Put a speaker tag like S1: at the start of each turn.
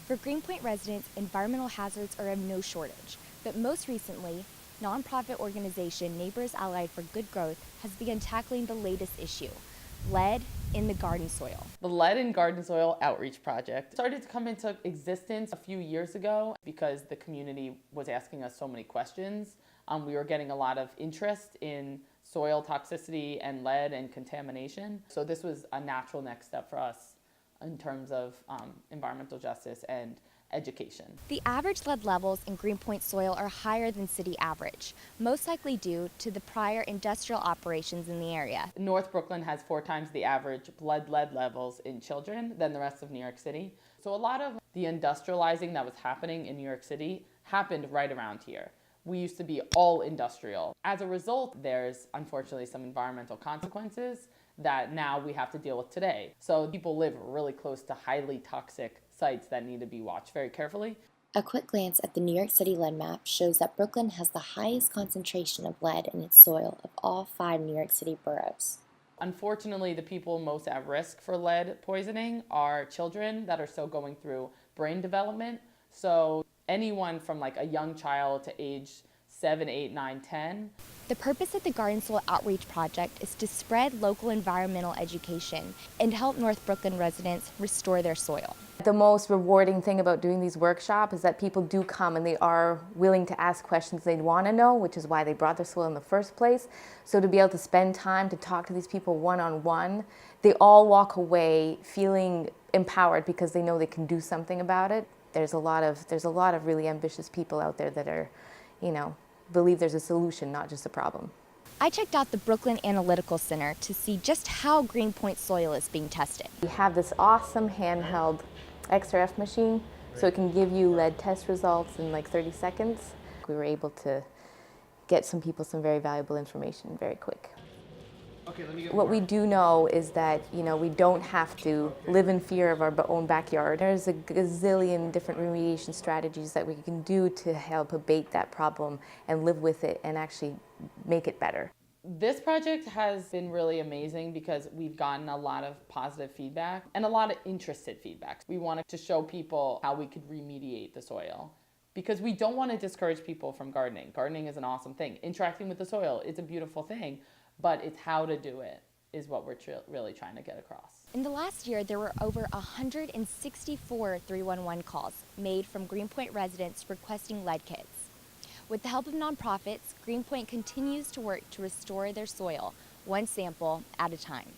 S1: For Greenpoint residents, environmental hazards are of no shortage, but most recently, nonprofit organization Neighbors Allied for Good Growth has begun tackling the latest issue, lead in the garden soil.
S2: The Lead in Garden Soil Outreach Project started to come into existence a few years ago because the community was asking us so many questions. We were getting a lot of interest in soil toxicity and lead and contamination. So this was a natural next step for us in terms of environmental justice and education.
S1: The average lead levels in Greenpoint soil are higher than city average, most likely due to the prior industrial operations in the area.
S2: North Brooklyn has 4 times the average blood lead levels in children than the rest of New York City. So a lot of the industrializing that was happening in New York City happened right around here. We used to be all industrial. As a result, there's unfortunately some environmental consequences that now we have to deal with today. So people live really close to highly toxic sites that need to be watched very carefully.
S3: A quick glance at the New York City lead map shows that Brooklyn has the highest concentration of lead in its soil of all 5 New York City boroughs.
S2: Unfortunately, the people most at risk for lead poisoning are children that are still going through brain development. So anyone from like a young child to age 7, 8, 9, 10.
S1: The purpose of the Garden Soil Outreach Project is to spread local environmental education and help North Brooklyn residents restore their soil.
S4: The most rewarding thing about doing these workshops is that people do come and they are willing to ask questions they want to know, which is why they brought their soil in the first place. So to be able to spend time to talk to these people one-on-one, they all walk away feeling empowered because they know they can do something about it. There's a lot of really ambitious people out there that are, believe there's a solution, not just a problem.
S1: I checked out the Brooklyn Analytical Center to see just how Greenpoint soil is being tested.
S4: We have this awesome handheld XRF machine, so it can give you lead test results in like 30 seconds. We were able to get some people some very valuable information very quick. What we do know is that, we don't have to live in fear of our own backyard. There's a gazillion different remediation strategies that we can do to help abate that problem and live with it and actually make it better.
S2: This project has been really amazing because we've gotten a lot of positive feedback and a lot of interested feedback. We wanted to show people how we could remediate the soil because we don't want to discourage people from gardening. Gardening is an awesome thing. Interacting with the soil is a beautiful thing. But it's how to do it is what we're really trying to get across.
S1: In the last year, there were over 164 311 calls made from Greenpoint residents requesting lead kits. With the help of nonprofits, Greenpoint continues to work to restore their soil, one sample at a time.